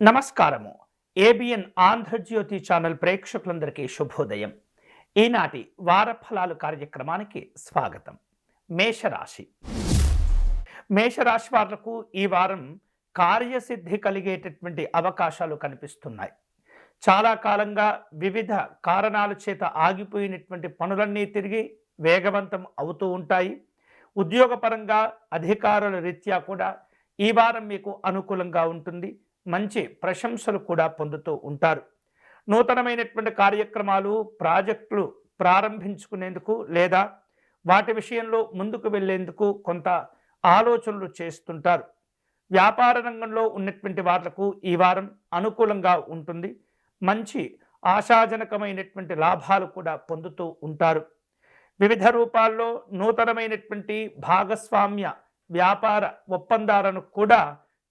నమస్కారము. ABN Andhra Jyothi channel ప్రేక్షకులందరికీ శుభోదయం. ఈనాటి వారఫలాలు కార్యక్రమానికి స్వాగతం. మేషరాశి వాళ్లకు ఈ వారం కార్యసిద్ధి కలిగేటటువంటి అవకాశాలు కనిపిస్తున్నాయి. చాలా కాలంగా వివిధ కారణాల చేత ఆగిపోయినటువంటి పనులన్నీ తిరిగి వేగవంతం అవుతూ ఉంటాయి. ఉద్యోగపరంగా అధికారుల రీత్యా కూడా ఈ వారం మీకు అనుకూలంగా ఉంటుంది. మంచి ప్రశంసలు కూడా పొందుతూ ఉంటారు. నూతనమైనటువంటి కార్యక్రమాలు, ప్రాజెక్టులు ప్రారంభించుకునేందుకు లేదా వాటి విషయంలో ముందుకు వెళ్ళేందుకు కొంత ఆలోచనలు చేస్తుంటారు. వ్యాపార రంగంలో ఉన్నటువంటి వాళ్లకు ఈ వారం అనుకూలంగా ఉంటుంది. మంచి ఆశాజనకమైనటువంటి లాభాలు కూడా పొందుతూ ఉంటారు. వివిధ రూపాల్లో నూతనమైనటువంటి భాగస్వామ్య వ్యాపార ఒప్పందాలను కూడా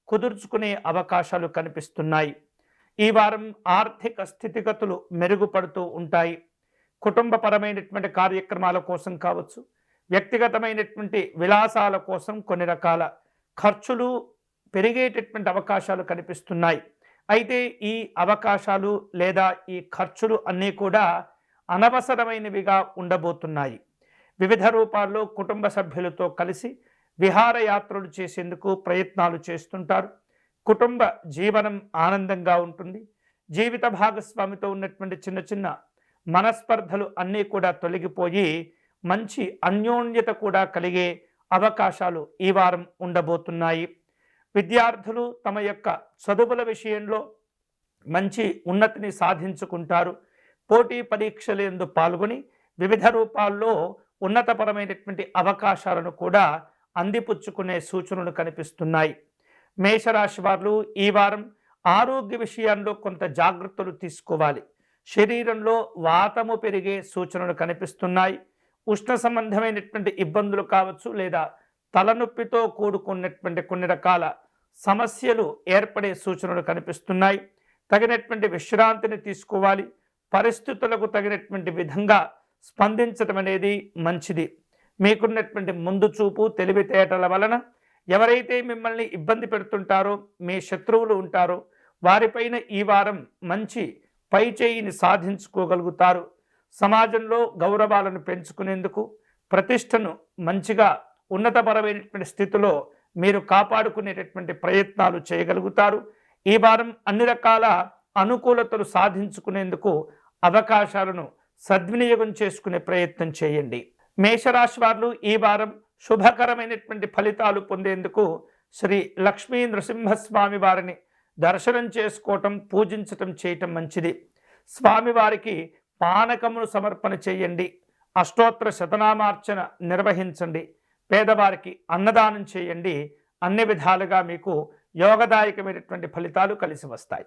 కుదుర్చుకునే అవకాశాలు కనిపిస్తున్నాయి. ఈ వారం ఆర్థిక స్థితిగతులు మెరుగుపడుతూ ఉంటాయి. కుటుంబపరమైనటువంటి కార్యక్రమాల కోసం కావచ్చు, వ్యక్తిగతమైనటువంటి విలాసాల కోసం కొన్ని రకాల ఖర్చులు పెరిగేటటువంటి అవకాశాలు కనిపిస్తున్నాయి. అయితే ఈ అవకాశాలు లేదా ఈ ఖర్చులు అన్నీ కూడా అనవసరమైనవిగా ఉండబోతున్నాయి. వివిధ రూపాల్లో కుటుంబ సభ్యులతో కలిసి విహారయాత్రలు చేసేందుకు ప్రయత్నాలు చేస్తుంటారు. కుటుంబ జీవనం ఆనందంగా ఉంటుంది. జీవిత భాగస్వామితో ఉన్నటువంటి చిన్న చిన్న మనస్పర్ధలు అన్నీ కూడా తొలగిపోయి మంచి అన్యోన్యత కూడా కలిగే అవకాశాలు ఈ వారం ఉండబోతున్నాయి. విద్యార్థులు తమ యొక్క చదువుల విషయంలో మంచి ఉన్నతిని సాధించుకుంటారు. పోటీ పరీక్షలందు పాల్గొని వివిధ రూపాల్లో ఉన్నతపరమైనటువంటి అవకాశాలను కూడా అందిపుచ్చుకునే సూచనలు కనిపిస్తున్నాయి. మేషరాశి వారు ఈ వారం ఆరోగ్య విషయాల్లో కొంత జాగ్రత్తలు తీసుకోవాలి. శరీరంలో వాతము పెరిగే సూచనలు కనిపిస్తున్నాయి. ఉష్ణ సంబంధమైనటువంటి ఇబ్బందులు కావచ్చు లేదా తలనొప్పితో కూడుకున్నటువంటి కొన్ని రకాల సమస్యలు ఏర్పడే సూచనలు కనిపిస్తున్నాయి. తగినటువంటి విశ్రాంతిని తీసుకోవాలి. పరిస్థితులకు తగినటువంటి విధంగా స్పందించడం అనేది మంచిది. మీకున్నటువంటి ముందు చూపు, తెలివితేటల వలన ఎవరైతే మిమ్మల్ని ఇబ్బంది పెడుతుంటారో, మీ శత్రువులు ఉంటారో వారిపైన ఈ వారం మంచి పైచేయిని సాధించుకోగలుగుతారు. సమాజంలో గౌరవాలను పెంచుకునేందుకు, ప్రతిష్టను మంచిగా ఉన్నతపరమైనటువంటి స్థితిలో మీరు కాపాడుకునేటటువంటి ప్రయత్నాలు చేయగలుగుతారు. ఈ వారం అన్ని రకాల అనుకూలతలు సాధించుకునేందుకు అవకాశాలను సద్వినియోగం చేసుకునే ప్రయత్నం చేయండి. మేషరాశి వారు ఈ వారం శుభకరమైనటువంటి ఫలితాలు పొందేందుకు శ్రీ లక్ష్మీ నృసింహస్వామి వారిని దర్శనం చేసుకోవటం, పూజించటం చేయటం మంచిది. స్వామివారికి పానకమును సమర్పణ చేయండి. అష్టోత్తర శతనామార్చన నిర్వహించండి. పేదవారికి అన్నదానం చేయండి. అన్ని విధాలుగా మీకు యోగదాయకమైనటువంటి ఫలితాలు కలిసి వస్తాయి.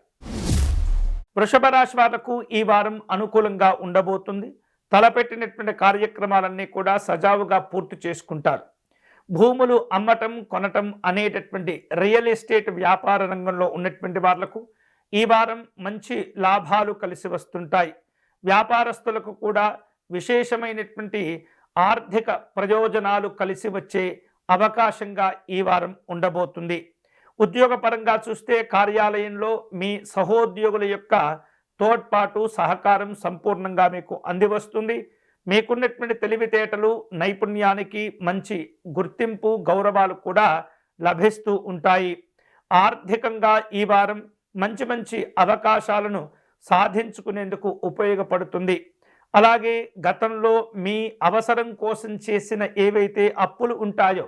వృషభ రాశి వాళ్లకు ఈ వారం అనుకూలంగా ఉండబోతుంది. తలపెట్టినటువంటి కార్యక్రమాలన్నీ కూడా సజావుగా పూర్తి చేసుకుంటారు. భూములు అమ్మటం, కొనటం అనేటటువంటి రియల్ ఎస్టేట్ వ్యాపార రంగంలో ఉన్నటువంటి వాళ్లకు ఈ వారం మంచి లాభాలు కలిసి వస్తుంటాయి. వ్యాపారస్తులకు కూడా విశేషమైనటువంటి ఆర్థిక ప్రయోజనాలు కలిసి వచ్చే అవకాశంగా ఈ వారం ఉండబోతుంది. ఉద్యోగపరంగా చూస్తే కార్యాలయంలో మీ సహోద్యోగుల యొక్క తోడ్పాటు, సహకారం సంపూర్ణంగా మీకు అందివస్తుంది. మీకున్నటువంటి తెలివితేటలు, నైపుణ్యానికి మంచి గుర్తింపు, గౌరవాలు కూడా లభిస్తూ ఉంటాయి. ఆర్థికంగా ఈ వారం మంచి మంచి అవకాశాలను సాధించుకునేందుకు ఉపయోగపడుతుంది. అలాగే గతంలో మీ అవసరం కోసం చేసిన ఏవైతే అప్పులు ఉంటాయో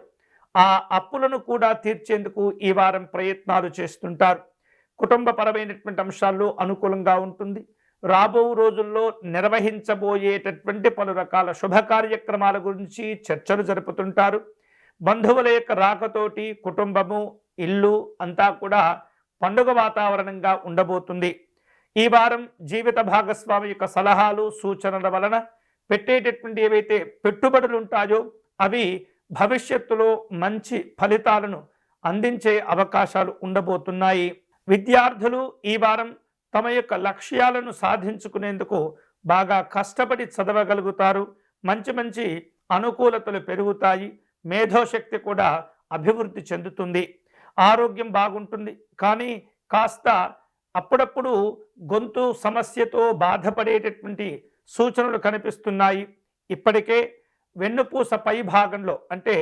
ఆ అప్పులను కూడా తీర్చేందుకు ఈ వారం ప్రయత్నాలు చేస్తుంటారు. కుటుంబపరమైనటువంటి అంశాల్లో అనుకూలంగా ఉంటుంది. రాబో రోజుల్లో నిర్వహించబోయేటటువంటి పలు రకాల శుభ కార్యక్రమాల గురించి చర్చలు జరుపుతుంటారు. బంధువుల యొక్క రాకతోటి కుటుంబము, ఇల్లు అంతా కూడా పండుగ వాతావరణంగా ఉండబోతుంది. ఈ వారం జీవిత భాగస్వామి యొక్క సలహాలు, సూచనల వలన పెట్టేటటువంటి ఏవైతే పెట్టుబడులు ఉంటాయో అవి భవిష్యత్తులో మంచి ఫలితాలను అందించే అవకాశాలు ఉండబోతున్నాయి. విద్యార్థులు ఈ వారం తమ యొక్క లక్ష్యాలను సాధించుకునేందుకు బాగా కష్టపడి చదవగలుగుతారు. మంచి మంచి అనుకూలతలు పెరుగుతాయి. మేధోశక్తి కూడా అభివృద్ధి చెందుతుంది. ఆరోగ్యం బాగుంటుంది. కానీ కాస్త అప్పుడప్పుడు గొంతు సమస్యతో బాధపడేటటువంటి సూచనలు కనిపిస్తున్నాయి. ఇప్పటికే వెన్నుపూస పై భాగంలో అంటే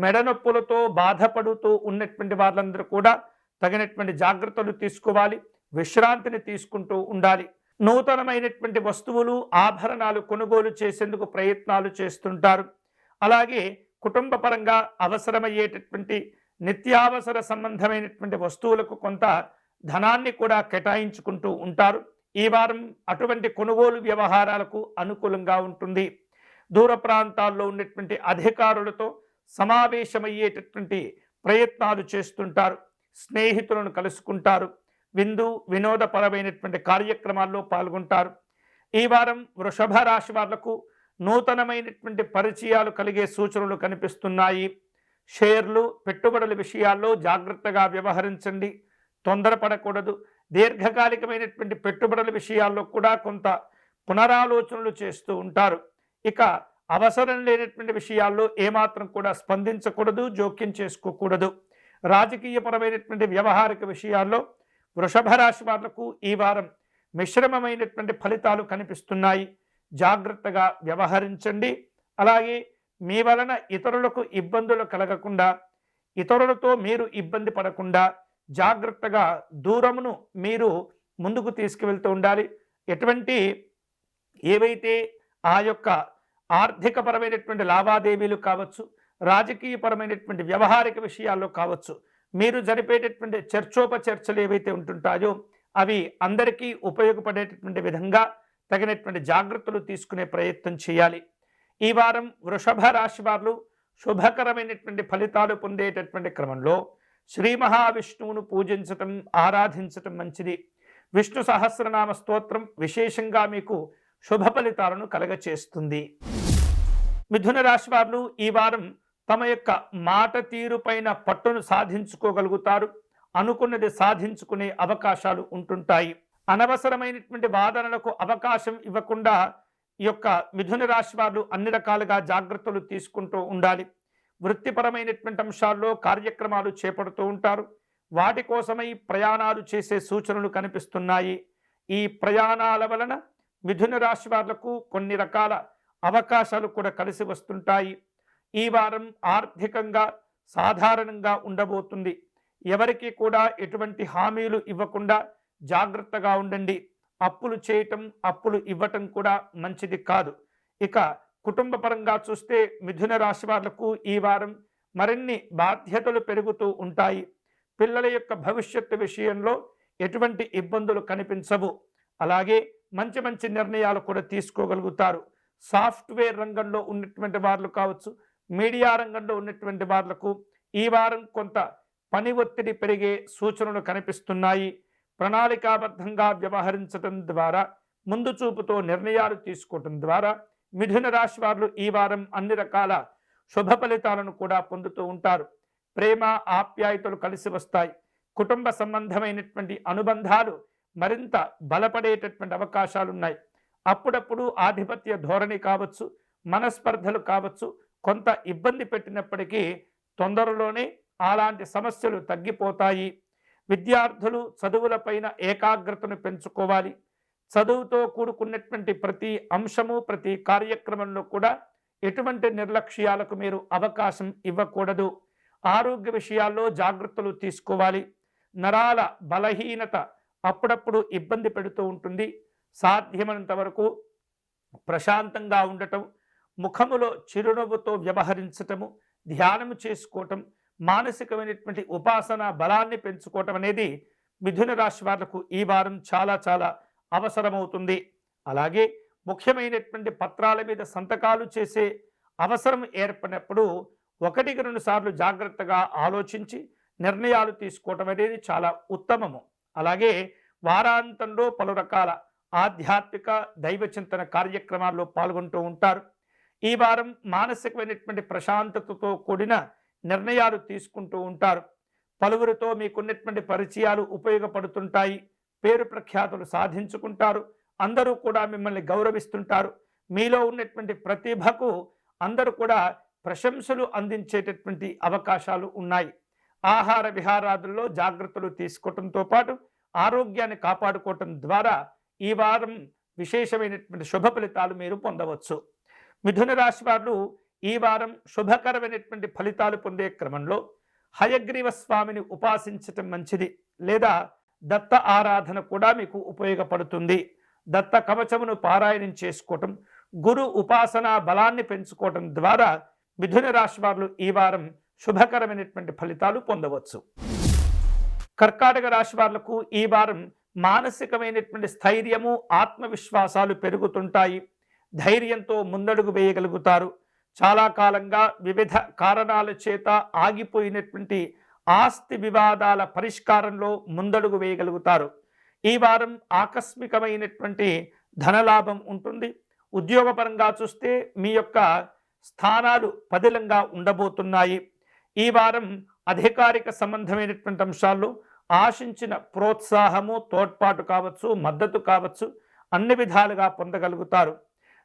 మెడ నొప్పులతో బాధపడుతూ ఉన్నటువంటి వాళ్ళందరూ కూడా తగినటువంటి జాగ్రత్తలు తీసుకోవాలి. విశ్రాంతిని తీసుకుంటూ ఉండాలి. నూతనమైనటువంటి వస్తువులు ఆభరణాలు కొనుగోలు చేసేందుకు ప్రయత్నాలు చేస్తుంటారు. అలాగే కుటుంబ పరంగా అవసరమయ్యేటటువంటి నిత్యావసర సంబంధమైనటువంటి వస్తువులకు కొంత ధనాన్ని కూడా కేటాయించుకుంటూ ఉంటారు. ఈ వారం అటువంటి కొనుగోలు వ్యవహారాలకు అనుకూలంగా ఉంటుంది. దూర ప్రాంతాల్లో ఉన్నటువంటి అధికారులతో సమావేశమయ్యేటటువంటి ప్రయత్నాలు చేస్తుంటారు. స్నేహితులను కలుసుకుంటారు. వినోదపరమైనటువంటి కార్యక్రమాల్లో పాల్గొంటారు. ఈ వారం వృషభ రాశి వాళ్లకు నూతనమైనటువంటి పరిచయాలు కలిగే సూచనలు కనిపిస్తున్నాయి. షేర్లు పెట్టుబడుల విషయాల్లో జాగ్రత్తగా వ్యవహరించండి. తొందరపడకూడదు. దీర్ఘకాలికమైనటువంటి పెట్టుబడుల విషయాల్లో కూడా కొంత పునరాలోచనలు చేస్తూ ఉంటారు. ఇక అవసరం లేనటువంటి విషయాల్లో ఏమాత్రం కూడా స్పందించకూడదు, జోక్యం చేసుకోకూడదు. రాజకీయపరమైనటువంటి వ్యవహారిక విషయాల్లో వృషభ రాశి వాళ్లకు ఈ వారం మిశ్రమమైనటువంటి ఫలితాలు కనిపిస్తున్నాయి. జాగ్రత్తగా వ్యవహరించండి. అలాగే మీ వలన ఇతరులకు ఇబ్బందులు కలగకుండా, ఇతరులతో మీరు ఇబ్బంది పడకుండా జాగ్రత్తగా దూరమును మీరు ముందుకు తీసుకువెళ్తూ ఉండాలి. ఎటువంటి ఏవైతే ఆ యొక్క ఆర్థికపరమైనటువంటి లావాదేవీలు కావచ్చు, రాజకీయపరమైనటువంటి వ్యవహారిక విషయాల్లో కావచ్చు, మీరు జరిపేటటువంటి చర్చోపచర్చలు ఏవైతే ఉంటుంటాయో అవి అందరికీ ఉపయోగపడేటటువంటి విధంగా తగినటువంటి జాగ్రత్తలు తీసుకునే ప్రయత్నం చేయాలి. ఈ వారం వృషభ రాశి వారు శుభకరమైనటువంటి ఫలితాలు పొందేటటువంటి క్రమంలో శ్రీ మహావిష్ణువును పూజించటం, ఆరాధించటం మంచిది. విష్ణు సహస్రనామ స్తోత్రం విశేషంగా మీకు శుభ ఫలితాలను కలగచేస్తుంది. మిథున రాశి వారు ఈ వారం తమ యొక్క మాట తీరు పైన పట్టును సాధించుకోగలుగుతారు. అనుకున్నది సాధించుకునే అవకాశాలు ఉంటుంటాయి. అనవసరమైనటువంటి వాదనలకు అవకాశం ఇవ్వకుండా ఈ యొక్క మిథున రాశి వారు అన్ని రకాలుగా జాగ్రత్తలు తీసుకుంటూ ఉండాలి. వృత్తిపరమైనటువంటి అంశాల్లో కార్యక్రమాలు చేపడుతూ ఉంటారు. వాటి కోసమై ప్రయాణాలు చేసే సూచనలు కనిపిస్తున్నాయి. ఈ ప్రయాణాల వలన మిథున రాశి వాళ్లకు కొన్ని రకాల అవకాశాలు కూడా కలిసి వస్తుంటాయి. ఈ వారం ఆర్థికంగా సాధారణంగా ఉండబోతుంది. ఎవరికి కూడా ఎటువంటి హామీలు ఇవ్వకుండా జాగ్రత్తగా ఉండండి. అప్పులు చేయటం, అప్పులు ఇవ్వటం కూడా మంచిది కాదు. ఇక కుటుంబ పరంగా చూస్తే మిథున రాశి వాళ్లకు ఈ వారం మరిన్ని బాధ్యతలు పెరుగుతూ ఉంటాయి. పిల్లల యొక్క భవిష్యత్తు విషయంలో ఎటువంటి ఇబ్బందులు కనిపించవు. అలాగే మంచి మంచి నిర్ణయాలు కూడా తీసుకోగలుగుతారు. సాఫ్ట్వేర్ రంగంలో ఉన్నటువంటి వాళ్ళు కావచ్చు, మీడియా రంగంలో ఉన్నటువంటి వాళ్లకు ఈ వారం కొంత పని ఒత్తిడి పెరిగే సూచనలు కనిపిస్తున్నాయి. ప్రణాళికాబద్ధంగా వ్యవహరించడం ద్వారా, ముందు చూపుతో నిర్ణయాలు తీసుకోవడం ద్వారా మిథున రాశి వారు ఈ వారం అన్ని రకాల శుభ ఫలితాలను కూడా పొందుతూ ఉంటారు. ప్రేమ ఆప్యాయతలు కలిసి వస్తాయి. కుటుంబ సంబంధమైనటువంటి అనుబంధాలు మరింత బలపడేటటువంటి అవకాశాలు ఉన్నాయి. అప్పుడప్పుడు ఆధిపత్య ధోరణి కావచ్చు, మనస్పర్ధలు కావచ్చు, కొంత ఇబ్బంది పెట్టినప్పటికీ తొందరలోనే అలాంటి సమస్యలు తగ్గిపోతాయి. విద్యార్థులు చదువులపైన ఏకాగ్రతను పెంచుకోవాలి. చదువుతో కూడుకున్నటువంటి ప్రతి అంశము, ప్రతి కార్యక్రమంలో కూడా ఎటువంటి నిర్లక్ష్యాలకు మీరు అవకాశం ఇవ్వకూడదు. ఆరోగ్య విషయాల్లో జాగ్రత్తలు తీసుకోవాలి. నరాల బలహీనత అప్పుడప్పుడు ఇబ్బంది పెడుతూ ఉంటుంది. సాధ్యమైనంత వరకు ప్రశాంతంగా ఉండటం, ముఖములో చిరునవ్వుతో వ్యవహరించటము, ధ్యానము చేసుకోవటం, మానసికమైనటువంటి ఉపాసన బలాన్ని పెంచుకోవటం అనేది మిథున రాశి వాళ్లకు ఈ వారం చాలా చాలా అవసరమవుతుంది. అలాగే ముఖ్యమైనటువంటి పత్రాల మీద సంతకాలు చేసే అవసరం ఏర్పడినప్పుడు 1-2 సార్లు జాగ్రత్తగా ఆలోచించి నిర్ణయాలు తీసుకోవటం అనేది చాలా ఉత్తమము. అలాగే వారాంతంలో పలు రకాల ఆధ్యాత్మిక దైవ చింతన కార్యక్రమాల్లో పాల్గొంటూ ఉంటారు. ఈ వారం మానసికమైనటువంటి ప్రశాంతతతో కూడిన నిర్ణయాలు తీసుకుంటూ ఉంటారు. పలువురితో మీకున్నటువంటి పరిచయాలు ఉపయోగపడుతుంటాయి. పేరు ప్రఖ్యాతులు సాధించుకుంటారు. అందరూ కూడా మిమ్మల్ని గౌరవిస్తుంటారు. మీలో ఉన్నటువంటి ప్రతిభకు అందరూ కూడా ప్రశంసలు అందించేటటువంటి అవకాశాలు ఉన్నాయి. ఆహార విహారాదుల్లో జాగ్రత్తలు తీసుకోవడంతో పాటు ఆరోగ్యాన్ని కాపాడుకోవటం ద్వారా ఈ వారం విశేషమైనటువంటి శుభ ఫలితాలు మీరు పొందవచ్చు. మిథున రాశి వారు ఈ వారం శుభకరమైనటువంటి ఫలితాలు పొందే క్రమంలో హయగ్రీవ స్వామిని ఉపాసించటం మంచిది, లేదా దత్త ఆరాధన కూడా మీకు ఉపయోగపడుతుంది. దత్త కవచమును పారాయణం చేసుకోవటం, గురు ఉపాసనా బలాన్ని పెంచుకోవటం ద్వారా మిథున రాశి వారు ఈ వారం శుభకరమైనటువంటి ఫలితాలు పొందవచ్చు. కర్కాటక రాశి వాళ్లకు ఈ వారం మానసికమైనటువంటి స్థైర్యము, ఆత్మవిశ్వాసాలు పెరుగుతుంటాయి. ధైర్యంతో ముందడుగు వేయగలుగుతారు. చాలా కాలంగా వివిధ కారణాల చేత ఆగిపోయినటువంటి ఆస్తి వివాదాల పరిష్కారంలో ముందడుగు వేయగలుగుతారు. ఈ వారం ఆకస్మికమైనటువంటి ధనలాభం ఉంటుంది. ఉద్యోగపరంగా చూస్తే మీ యొక్క స్థానాలు పదిలంగా ఉండబోతున్నాయి. ఈ వారం అధికారిక సంబంధమైనటువంటి అంశాల్లో ఆశించిన ప్రోత్సాహము, తోడ్పాటు కావచ్చు, మద్దతు కావచ్చు, అన్ని విధాలుగా పొందగలుగుతారు.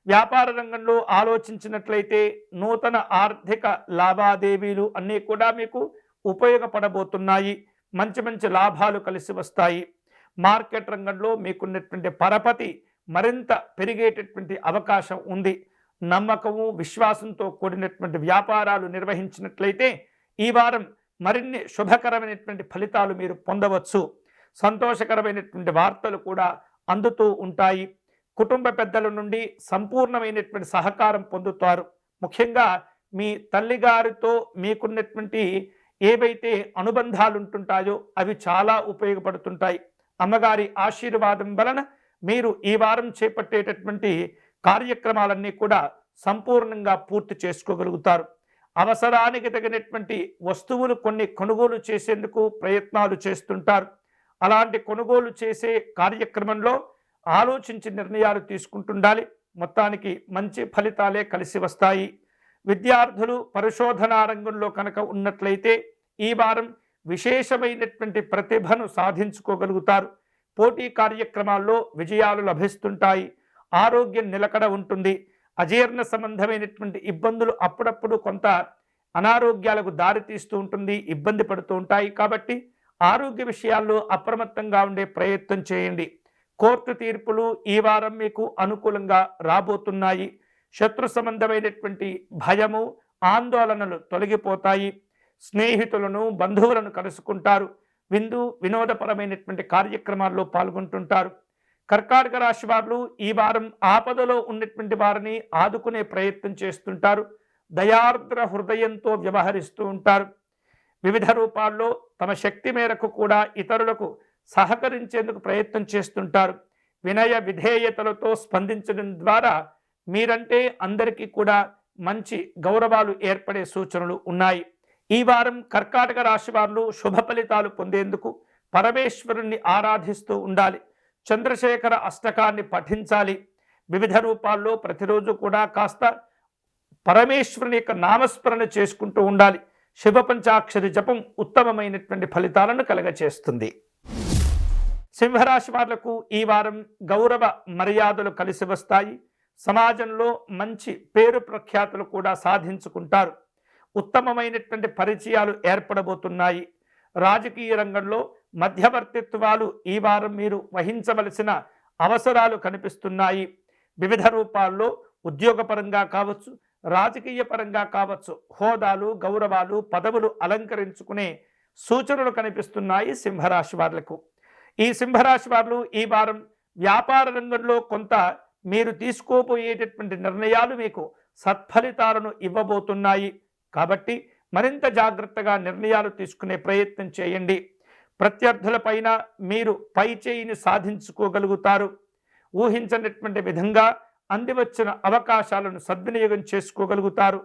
వ్యాపార రంగంలో ఆలోచించినట్లయితే నూతన ఆర్థిక లావాదేవీలు అన్నీ కూడా మీకు ఉపయోగపడబోతున్నాయి. మంచి మంచి లాభాలు కలిసి వస్తాయి. మార్కెట్ రంగంలో మీకున్నటువంటి పరపతి మరింత పెరిగేటటువంటి అవకాశం ఉంది. నమ్మకము, విశ్వాసంతో కూడినటువంటి వ్యాపారాలు నిర్వహించినట్లయితే ఈ వారం మరిన్ని శుభకరమైనటువంటి ఫలితాలు మీరు పొందవచ్చు. సంతోషకరమైనటువంటి వార్తలు కూడా అందుతూ ఉంటాయి. కుటుంబ పెద్దల నుండి సంపూర్ణమైనటువంటి సహకారం పొందుతారు. ముఖ్యంగా మీ తల్లిగారితో మీకున్నటువంటి ఏవైతే అనుబంధాలు ఉంటుంటాయో అవి చాలా ఉపయోగపడుతుంటాయి. అమ్మగారి ఆశీర్వాదం వలన మీరు ఈ వారం చేపట్టేటటువంటి కార్యక్రమాలన్నీ కూడా సంపూర్ణంగా పూర్తి చేసుకోగలుగుతారు. అవసరానికి తగినటువంటి వస్తువులు కొన్ని కొనుగోలు చేసేందుకు ప్రయత్నాలు చేస్తుంటారు. అలాంటి కొనుగోలు చేసే కార్యక్రమంలో ఆలోచించి నిర్ణయాలు తీసుకుంటుండాలి. మొత్తానికి మంచి ఫలితాలే కలిసి వస్తాయి. విద్యార్థులు పరిశోధనా రంగంలో కనుక ఉన్నట్లయితే ఈ వారం విశేషమైనటువంటి ప్రతిభను సాధించుకోగలుగుతారు. పోటీ కార్యక్రమాల్లో విజయాలు లభిస్తుంటాయి. ఆరోగ్యం నిలకడ ఉంటుంది. అజీర్ణ సంబంధమైనటువంటి ఇబ్బందులు అప్పుడప్పుడు కొంత అనారోగ్యాలకు దారితీస్తూ ఉంటుంది, ఇబ్బంది పడుతూ ఉంటాయి. కాబట్టి ఆరోగ్య విషయాల్లో అప్రమత్తంగా ఉండే ప్రయత్నం చేయండి. కోర్టు తీర్పులు ఈ వారం మీకు అనుకూలంగా రాబోతున్నాయి. శత్రు సంబంధమైనటువంటి భయము, ఆందోళనలు తొలగిపోతాయి. స్నేహితులను, బంధువులను కలుసుకుంటారు. వినోదపరమైనటువంటి కార్యక్రమాల్లో పాల్గొంటుంటారు. కర్కాటక రాశి వారు ఈ వారం ఆపదలో ఉన్నటువంటి వారిని ఆదుకునే ప్రయత్నం చేస్తుంటారు. దయార్ద్ర హృదయంతో వ్యవహరిస్తూ ఉంటారు. వివిధ రూపాల్లో తమ శక్తి మేరకు కూడా ఇతరులకు సహకరించేందుకు ప్రయత్నం చేస్తుంటారు. వినయ విధేయతలతో స్పందించడం ద్వారా మీరంటే అందరికీ కూడా మంచి గౌరవాలు ఏర్పడే సూచనలు ఉన్నాయి. ఈ వారం కర్కాటక రాశి వారు శుభ ఫలితాలు పొందేందుకు పరమేశ్వరుణ్ణి ఆరాధిస్తూ ఉండాలి. చంద్రశేఖర అష్టకాన్ని పఠించాలి. వివిధ రూపాల్లో ప్రతిరోజు కూడా కాస్త పరమేశ్వరుని యొక్క నామస్మరణ చేసుకుంటూ ఉండాలి. శివ పంచాక్షరి జపం ఉత్తమమైనటువంటి ఫలితాలను కలగచేస్తుంది. సింహరాశి వాళ్లకు ఈ వారం గౌరవ మర్యాదలు కలిసి వస్తాయి. సమాజంలో మంచి పేరు ప్రఖ్యాతులు కూడా సాధించుకుంటారు. ఉత్తమమైనటువంటి పరిచయాలు ఏర్పడబోతున్నాయి. రాజకీయ రంగంలో మధ్యవర్తిత్వాలు ఈ వారం మీరు వహించవలసిన అవసరాలు కనిపిస్తున్నాయి. వివిధ రూపాల్లో ఉద్యోగపరంగా కావచ్చు, రాజకీయ పరంగా కావచ్చు, హోదాలు, గౌరవాలు, పదవులు అలంకరించుకునే సూచనలు కనిపిస్తున్నాయి సింహరాశి వాళ్లకు. ఈ సింహరాశి వారు ఈ వారం వ్యాపార రంగంలో కొంత మీరు తీసుకోబోయేటటువంటి నిర్ణయాలు మీకు సత్ఫలితాలను ఇవ్వబోతున్నాయి. కాబట్టి మరింత జాగ్రత్తగా నిర్ణయాలు తీసుకునే ప్రయత్నం చేయండి. ప్రత్యర్థులపైన మీరు పై చేయిని సాధించుకోగలుగుతారు. ఊహించనటువంటి విధంగా అందివచ్చిన అవకాశాలను సద్వినియోగం చేసుకోగలుగుతారు.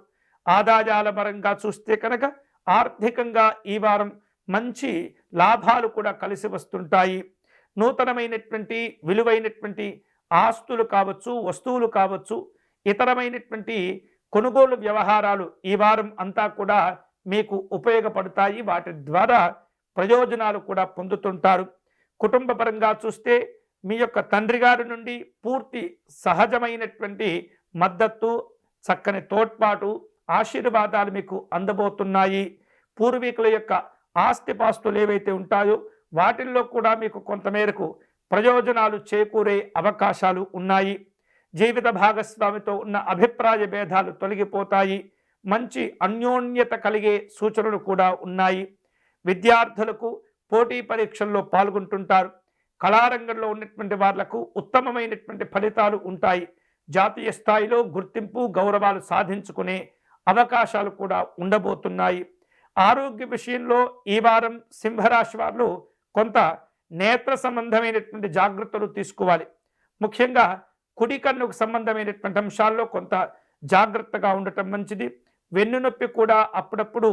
ఆదాయాల పరంగా చూస్తే కనుక ఆర్థికంగా ఈ వారం మంచి లాభాలు కూడా కలిసి వస్తుంటాయి. నూతనమైనటువంటి విలువైనటువంటి ఆస్తులు కావచ్చు, వస్తువులు కావచ్చు, ఇతరమైనటువంటి కొనుగోలు వ్యవహారాలు ఈ వారం అంతా కూడా మీకు ఉపయోగపడతాయి. వాటి ద్వారా ప్రయోజనాలు కూడా పొందుతుంటారు. కుటుంబ పరంగా చూస్తే మీ యొక్క తండ్రి గారి నుండి పూర్తి సహజమైనటువంటి మద్దతు, చక్కని తోడ్పాటు, ఆశీర్వాదాలు మీకు అందబోతున్నాయి. పూర్వీకుల యొక్క ఆస్తిపాస్తులు ఏవైతే ఉంటాయో వాటిల్లో కూడా మీకు కొంతమేరకు ప్రయోజనాలు చేకూరే అవకాశాలు ఉన్నాయి. జీవిత భాగస్వామితో ఉన్న అభిప్రాయ భేదాలు తొలగిపోతాయి. మంచి అన్యోన్యత కలిగే సూచనలు కూడా ఉన్నాయి. విద్యార్థులకు పోటీ పరీక్షల్లో పాల్గొంటుంటారు. కళారంగంలో ఉన్నటువంటి వాళ్లకు ఉత్తమమైనటువంటి ఫలితాలు ఉంటాయి. జాతీయ స్థాయిలో గుర్తింపు గౌరవాలు సాధించుకునే అవకాశాలు కూడా ఉండబోతున్నాయి. ఆరోగ్య విషయంలో ఈ వారం సింహరాశి వారు కొంత నేత్ర సంబంధమైనటువంటి జాగ్రత్తలు తీసుకోవాలి. ముఖ్యంగా కుడి కన్నుకు సంబంధమైనటువంటి అంశాల్లో కొంత జాగ్రత్తగా ఉండటం మంచిది. వెన్నునొప్పి కూడా అప్పుడప్పుడు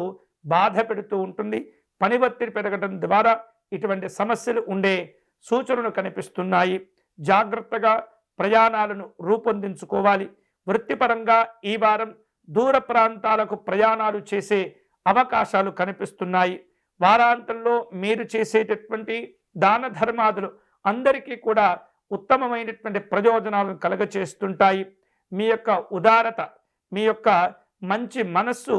బాధ పెడుతూ ఉంటుంది. పని ఒత్తిడి పెరగడం ద్వారా ఇటువంటి సమస్యలు ఉండే సూచనలు కనిపిస్తున్నాయి. జాగ్రత్తగా ప్రయాణాలను రూపొందించుకోవాలి. వృత్తిపరంగా ఈ వారం దూర ప్రాంతాలకు ప్రయాణాలు చేసే అవకాశాలు కనిపిస్తున్నాయి. వారాంతంలో మీరు చేసేటటువంటి దాన ధర్మాదులు అందరికీ కూడా ఉత్తమమైనటువంటి ప్రయోజనాలను కలగచేస్తుంటాయి. మీ యొక్క ఉదారత, మీ యొక్క మంచి మనస్సు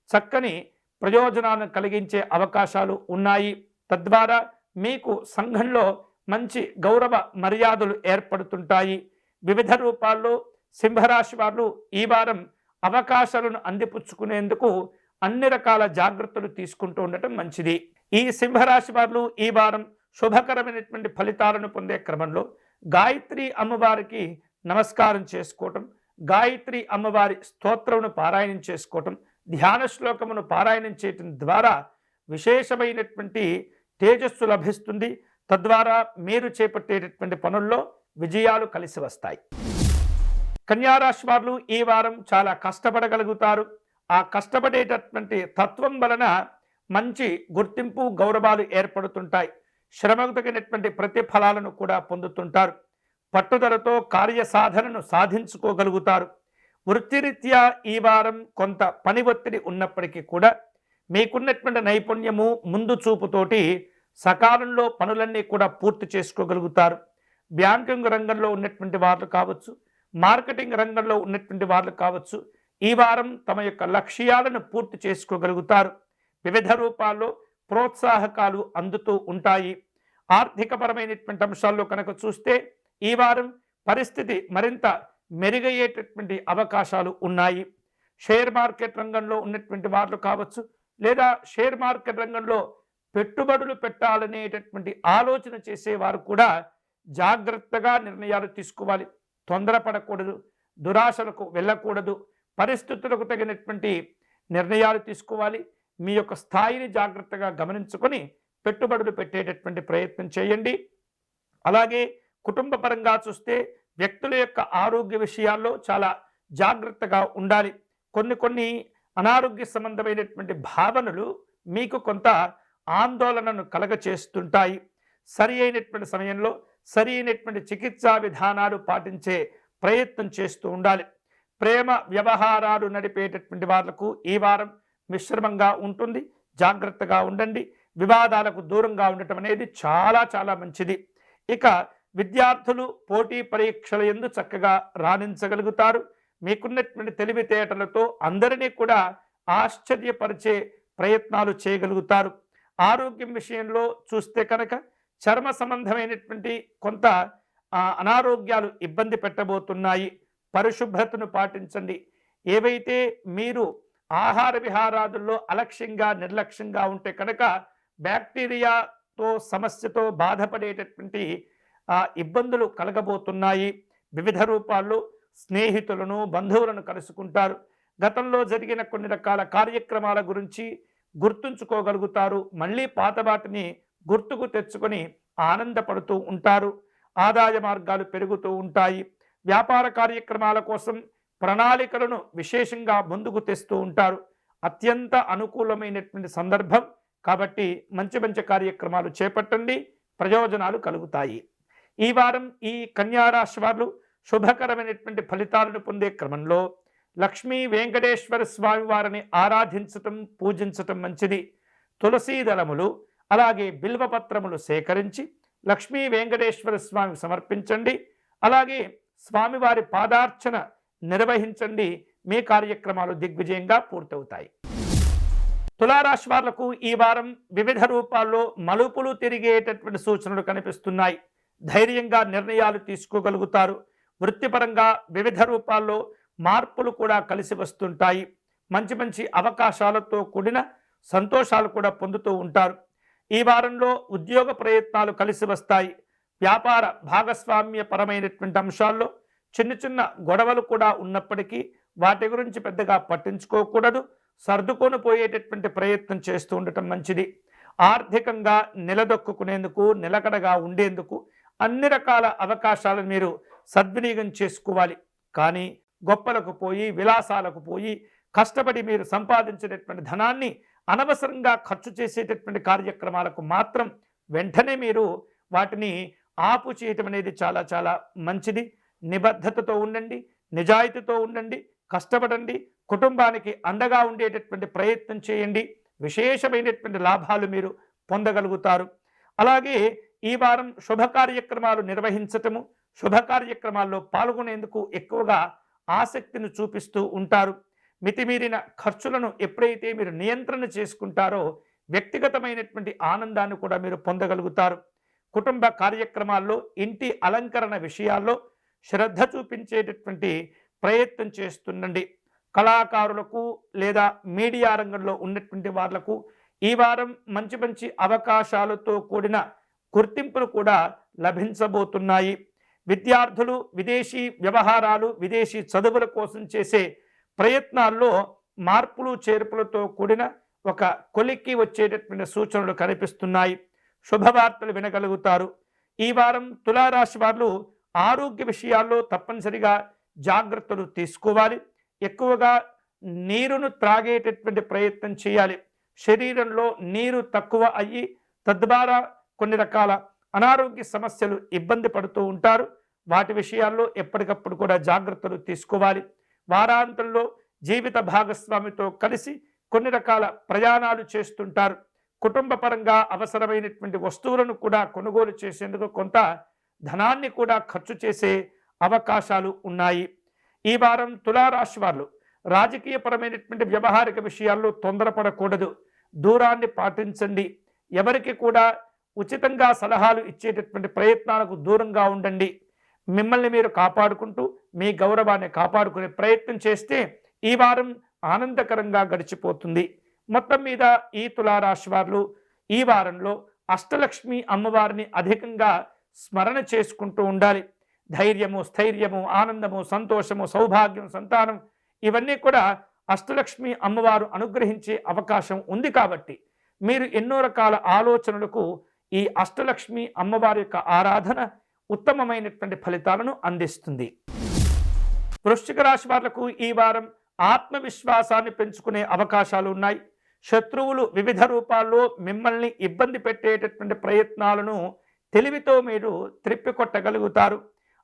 చక్కని ప్రయోజనాలను కలిగించే అవకాశాలు ఉన్నాయి. తద్వారా మీకు సంఘంలో మంచి గౌరవ మర్యాదలు ఏర్పడుతుంటాయి. వివిధ రూపాల్లో సింహరాశి వారు ఈ వారం అవకాశాలను అందిపుచ్చుకునేందుకు అన్ని రకాల జాగ్రత్తలు తీసుకుంటూ ఉండటం మంచిది. ఈ సింహరాశి వారు ఈ వారం శుభకరమైనటువంటి ఫలితాలను పొందే క్రమంలో గాయత్రి అమ్మవారికి నమస్కారం చేసుకోవటం, గాయత్రి అమ్మవారి స్తోత్రమును పారాయణం చేసుకోవటం, ధ్యాన శ్లోకమును పారాయణం చేయటం ద్వారా విశేషమైనటువంటి తేజస్సు లభిస్తుంది. తద్వారా మీరు చేపట్టేటటువంటి పనుల్లో విజయాలు కలిసి వస్తాయి. కన్యారాశి వారు ఈ వారం చాలా కష్టపడగలుగుతారు. ఆ కష్టపడేటటువంటి తత్వం వలన మంచి గుర్తింపు గౌరవాలు ఏర్పడుతుంటాయి. శ్రమకు తగినటువంటి ప్రతిఫలాలను కూడా పొందుతుంటారు. పట్టుదలతో కార్యసాధనను సాధించుకోగలుగుతారు. వృత్తిరీత్యా ఈ వారం కొంత పని ఒత్తిడి ఉన్నప్పటికీ కూడా మీకున్నటువంటి నైపుణ్యము ముందు చూపుతోటి సకాలంలో పనులన్నీ కూడా పూర్తి చేసుకోగలుగుతారు. బ్యాంకింగ్ రంగంలో ఉన్నటువంటి వాళ్ళు కావచ్చు, మార్కెటింగ్ రంగంలో ఉన్నటువంటి వాళ్ళు కావచ్చు, ఈ వారం తమ యొక్క లక్ష్యాలను పూర్తి చేసుకోగలుగుతారు. వివిధ రూపాల్లో ప్రోత్సాహకాలు అందుతూ ఉంటాయి. ఆర్థికపరమైనటువంటి అంశాల్లో కనుక చూస్తే ఈ వారం పరిస్థితి మరింత మెరుగయ్యేటటువంటి అవకాశాలు ఉన్నాయి. షేర్ మార్కెట్ రంగంలో ఉన్నటువంటి వాళ్ళు కావచ్చు, లేదా షేర్ మార్కెట్ రంగంలో పెట్టుబడులు పెట్టాలనేటటువంటి ఆలోచన చేసేవారు కూడా జాగ్రత్తగా నిర్ణయాలు తీసుకోవాలి. తొందరపడకూడదు, దురాశలకు వెళ్ళకూడదు, పరిస్థితులకు తగినటువంటి నిర్ణయాలు తీసుకోవాలి. మీ యొక్క స్థాయిని జాగ్రత్తగా గమనించుకొని పెట్టుబడులు పెట్టేటటువంటి ప్రయత్నం చేయండి. అలాగే కుటుంబ పరంగా చూస్తే వ్యక్తుల యొక్క ఆరోగ్య విషయాల్లో చాలా జాగ్రత్తగా ఉండాలి. కొన్ని అనారోగ్య సంబంధమైనటువంటి భావనలు మీకు కొంత ఆందోళనను కలగచేస్తుంటాయి. సరి అయినటువంటి సమయంలో సరి అయినటువంటి చికిత్సా విధానాలు పాటించే ప్రయత్నం చేస్తూ ఉండాలి. ప్రేమ వ్యవహారాలు నడిపేటటువంటి వాళ్లకు ఈ వారం మిశ్రమంగా ఉంటుంది. జాగ్రత్తగా ఉండండి. వివాదాలకు దూరంగా ఉండటం అనేది చాలా మంచిది. ఇక విద్యార్థులు పోటీ పరీక్షల యందు చక్కగా రాణించగలుగుతారు. మీకున్నటువంటి తెలివితేటలతో అందరినీ కూడా ఆశ్చర్యపరిచే ప్రయత్నాలు చేయగలుగుతారు. ఆరోగ్యం విషయంలో చూస్తే కనుక చర్మ సంబంధమైనటువంటి కొంత అనారోగ్యాలు ఇబ్బంది పెట్టబోతున్నాయి. పరిశుభ్రతను పాటించండి. ఏవైతే మీరు ఆహార విహారాదుల్లో అలక్ష్యంగా నిర్లక్ష్యంగా ఉంటే కనుక బ్యాక్టీరియాతో సమస్యతో బాధపడేటటువంటి ఇబ్బందులు కలగబోతున్నాయి. వివిధ రూపాల్లో స్నేహితులను బంధువులను కలుసుకుంటారు. గతంలో జరిగిన కొన్ని రకాల కార్యక్రమాల గురించి గుర్తుంచుకోగలుగుతారు. మళ్ళీ పాత వాటిని గుర్తుకు తెచ్చుకొని ఆనందపడుతూ ఉంటారు. ఆదాయ మార్గాలు పెరుగుతూ ఉంటాయి. వ్యాపార కార్యక్రమాల కోసం ప్రణాళికలను విశేషంగా ముందుకు తెస్తూ ఉంటారు. అత్యంత అనుకూలమైనటువంటి సందర్భం కాబట్టి మంచి కార్యక్రమాలు చేపట్టండి. ప్రయోజనాలు కలుగుతాయి. ఈ వారం ఈ కన్యారాశి వారు శుభకరమైనటువంటి ఫలితాలను పొందే క్రమంలో లక్ష్మీ వెంకటేశ్వర స్వామి వారిని ఆరాధించటం, పూజించటం మంచిది. తులసీ దళములు అలాగే బిల్వపత్రములు సేకరించి లక్ష్మీ వెంకటేశ్వర స్వామికి సమర్పించండి. అలాగే స్వామివారి పాదార్చన నిర్వహించండి. మీ కార్యక్రమాలు దిగ్విజయంగా పూర్తవుతాయి. తులారాశి వాళ్లకు ఈ వారం వివిధ రూపాల్లో మలుపులు తిరిగేటటువంటి సూచనలు కనిపిస్తున్నాయి. ధైర్యంగా నిర్ణయాలు తీసుకోగలుగుతారు. వృత్తిపరంగా వివిధ రూపాల్లో మార్పులు కూడా కలిసి వస్తుంటాయి. మంచి మంచి అవకాశాలతో కూడిన సంతోషాలు కూడా పొందుతూ ఉంటారు. ఈ వారంలో ఉద్యోగ ప్రయత్నాలు కలిసి వస్తాయి. వ్యాపార భాగస్వామ్యపరమైనటువంటి అంశాల్లో చిన్న చిన్న గొడవలు కూడా ఉన్నప్పటికీ వాటి గురించి పెద్దగా పట్టించుకోకూడదు. సర్దుకొని పోయేటటువంటి ప్రయత్నం చేస్తూ ఉండటం మంచిది. ఆర్థికంగా నిలదొక్కునేందుకు, నిలకడగా ఉండేందుకు అన్ని రకాల అవకాశాలను మీరు సద్వినియోగం చేసుకోవాలి. కానీ గొప్పలకు పోయి, విలాసాలకు పోయి, కష్టపడి మీరు సంపాదించేటటువంటి ధనాన్ని అనవసరంగా ఖర్చు చేసేటటువంటి కార్యక్రమాలకు మాత్రం వెంటనే మీరు వాటిని ఆపు చేయటం అనేది చాలా చాలా మంచిది. నిబద్ధతతో ఉండండి, నిజాయితీతో ఉండండి, కష్టపడండి, కుటుంబానికి అండగా ఉండేటటువంటి ప్రయత్నం చేయండి. విశేషమైనటువంటి లాభాలు మీరు పొందగలుగుతారు. అలాగే ఈ వారం శుభ కార్యక్రమాలు నిర్వహించటము, శుభ కార్యక్రమాల్లో పాల్గొనేందుకు ఎక్కువగా ఆసక్తిని చూపిస్తూ ఉంటారు. మితిమీరిన ఖర్చులను ఎప్పుడైతే మీరు నియంత్రణ చేసుకుంటారో వ్యక్తిగతమైనటువంటి ఆనందాన్ని కూడా మీరు పొందగలుగుతారు. కుటుంబ కార్యక్రమాల్లో, ఇంటి అలంకరణ విషయాల్లో శ్రద్ధ చూపించేటటువంటి ప్రయత్నం చేస్తుండండి. కళాకారులకు లేదా మీడియా రంగంలో ఉన్నటువంటి వాళ్లకు ఈ వారం మంచి మంచి అవకాశాలతో కూడిన గుర్తింపులు కూడా లభించబోతున్నాయి. విద్యార్థులు విదేశీ వ్యవహారాలు, విదేశీ చదువుల కోసం చేసే ప్రయత్నాల్లో మార్పులు చేర్పులతో కూడిన ఒక కొలిక్కి వచ్చేటటువంటి సూచనలు కనిపిస్తున్నాయి. శుభవార్తలు వినగలుగుతారు. ఈ వారం తులారాశి వారు ఆరోగ్య విషయాల్లో తప్పనిసరిగా జాగ్రత్తలు తీసుకోవాలి. ఎక్కువగా నీరును త్రాగేటటువంటి ప్రయత్నం చేయాలి. శరీరంలో నీరు తక్కువ అయ్యి తద్వారా కొన్ని రకాల అనారోగ్య సమస్యలు ఇబ్బంది పడుతూ ఉంటారు. వాటి విషయాల్లో ఎప్పటికప్పుడు కూడా జాగ్రత్తలు తీసుకోవాలి. వారాంతంలో జీవిత భాగస్వామితో కలిసి కొన్ని రకాల ప్రయాణాలు చేస్తుంటారు. కుటుంబ పరంగా అవసరమైనటువంటి వస్తువులను కూడా కొనుగోలు చేసేందుకు కొంత ధనాన్ని కూడా ఖర్చు చేసే అవకాశాలు ఉన్నాయి. ఈ వారం తులారాశి వారు రాజకీయపరమైనటువంటి వ్యవహారిక విషయాల్లో తొందరపడకూడదు. దూరాన్ని పాటించండి. ఎవరికి కూడా ఉచితంగా సలహాలు ఇచ్చేటటువంటి ప్రయత్నాలకు దూరంగా ఉండండి. మిమ్మల్ని మీరు కాపాడుకుంటూ మీ గౌరవాన్ని కాపాడుకునే ప్రయత్నం చేస్తే ఈ వారం ఆనందకరంగా గడిచిపోతుంది. మొత్తం మీద ఈ తులారాశి వారు ఈ వారంలో అష్టలక్ష్మి అమ్మవారిని అధికంగా స్మరణ చేసుకుంటూ ఉండాలి. ధైర్యము, స్థైర్యము, ఆనందము, సంతోషము, సౌభాగ్యం, సంతానం ఇవన్నీ కూడా అష్టలక్ష్మి అమ్మవారు అనుగ్రహించే అవకాశం ఉంది. కాబట్టి మీరు ఎన్నో రకాల ఆలోచనలకు ఈ అష్టలక్ష్మి అమ్మవారి యొక్క ఆరాధన ఉత్తమమైనటువంటి ఫలితాలను అందిస్తుంది. వృశ్చిక రాశి వాళ్లకు ఈ వారం ఆత్మవిశ్వాసాన్ని పెంచుకునే అవకాశాలు ఉన్నాయి. శత్రువులు వివిధ రూపాల్లో మిమ్మల్ని ఇబ్బంది పెట్టేటటువంటి ప్రయత్నాలను తెలివితో మీరు త్రిప్పికొట్టగలుగుతారు.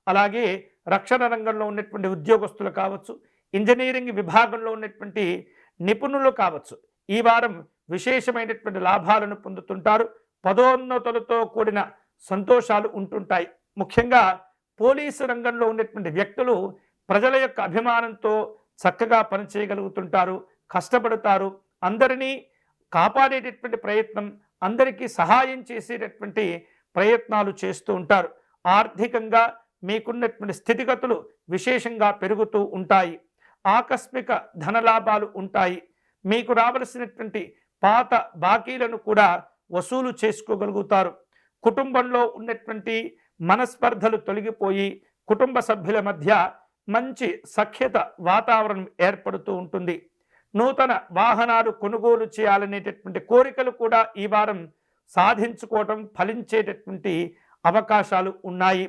అలాగే రక్షణ రంగంలో ఉన్నటువంటి ఉద్యోగస్తులు కావచ్చు, ఇంజనీరింగ్ విభాగంలో ఉన్నటువంటి నిపుణులు కావచ్చు, ఈ వారం విశేషమైనటువంటి లాభాలను పొందుతుంటారు. పదోన్నతులతో కూడిన సంతోషాలు ఉంటుంటాయి. ముఖ్యంగా పోలీసు రంగంలో ఉన్నటువంటి వ్యక్తులు ప్రజల యొక్క అభిమానంతో చక్కగా పనిచేయగలుగుతుంటారు, కష్టపడతారు. అందరినీ కాపాడేటటువంటి ప్రయత్నం, అందరికీ సహాయం చేసేటటువంటి ప్రయత్నాలు చేస్తూ ఉంటారు. ఆర్థికంగా మీకున్నటువంటి స్థితిగతులు విశేషంగా పెరుగుతూ ఉంటాయి. ఆకస్మిక ధనలాభాలు ఉంటాయి. మీకు రావలసినటువంటి పాత బాకీలను కూడా వసూలు చేసుకోగలుగుతారు. కుటుంబంలో ఉన్నటువంటి మనస్పర్ధలు తొలగిపోయి కుటుంబ సభ్యుల మధ్య మంచి సఖ్యత వాతావరణం ఏర్పడుతూ ఉంటుంది. నూతన వాహనాలు కొనుగోలు చేయాలనేటటువంటి కోరికలు కూడా ఈ వారం సాధించుకోవటం, ఫలించేటటువంటి అవకాశాలు ఉన్నాయి.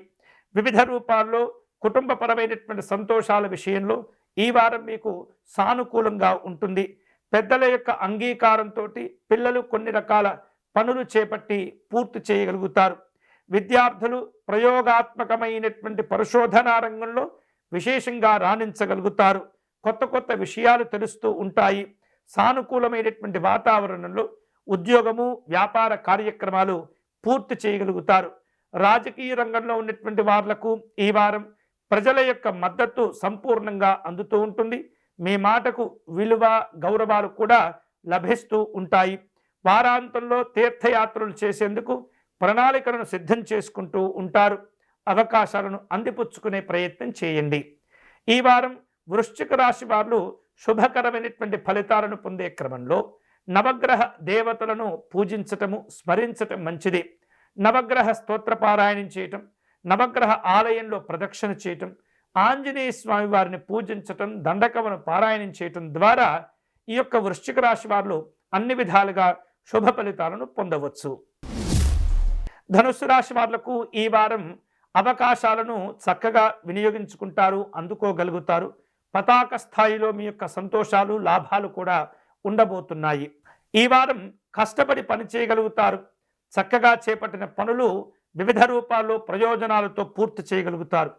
వివిధ రూపాల్లో కుటుంబపరమైనటువంటి సంతోషాల విషయంలో ఈ వారం మీకు సానుకూలంగా ఉంటుంది. పెద్దల యొక్క అంగీకారంతో పిల్లలు కొన్ని రకాల పనులు చేపట్టి పూర్తి చేయగలుగుతారు. విద్యార్థులు ప్రయోగాత్మకమైనటువంటి పరిశోధనా రంగంలో విశేషంగా రాణించగలుగుతారు. కొత్త కొత్త విషయాలు తెలుస్తూ ఉంటాయి. సానుకూలమైనటువంటి వాతావరణంలో ఉద్యోగము, వ్యాపార కార్యక్రమాలు పూర్తి చేయగలుగుతారు. రాజకీయ రంగంలో ఉన్నటువంటి వాళ్లకు ఈ వారం ప్రజల యొక్క మద్దతు సంపూర్ణంగా అందుతూ ఉంటుంది. మీ మాటకు విలువ, గౌరవాలు కూడా లభిస్తూ ఉంటాయి. వారాంతంలో తీర్థయాత్రలు చేసేందుకు ప్రణాళికలను సిద్ధం చేసుకుంటూ ఉంటారు. అవకాశాలను అందిపుచ్చుకునే ప్రయత్నం చేయండి. ఈ వారం వృశ్చిక రాశి వారు శుభకరమైనటువంటి ఫలితాలను పొందే క్రమంలో నవగ్రహ దేవతలను పూజించటము, స్మరించటం మంచిది. నవగ్రహ స్తోత్ర పారాయణం చేయటం, నవగ్రహ ఆలయంలో ప్రదక్షిణ చేయటం, ఆంజనేయ స్వామి వారిని పూజించటం, దండకమును పారాయణం చేయటం ద్వారా ఈ యొక్క వృశ్చిక రాశి వారు అన్ని విధాలుగా శుభ ఫలితాలను పొందవచ్చు. ధనుస్సు రాశి వాళ్లకు ఈ వారం అవకాశాలను చక్కగా వినియోగించుకుంటారు, అందుకోగలుగుతారు. పతాక స్థాయిలో మీ యొక్క సంతోషాలు, లాభాలు కూడా ఉండబోతున్నాయి. ఈ వారం కష్టపడి పని చేయగలుగుతారు. చక్కగా చేపట్టిన పనులు వివిధ రూపాల్లో ప్రయోజనాలతో పూర్తి చేయగలుగుతారు.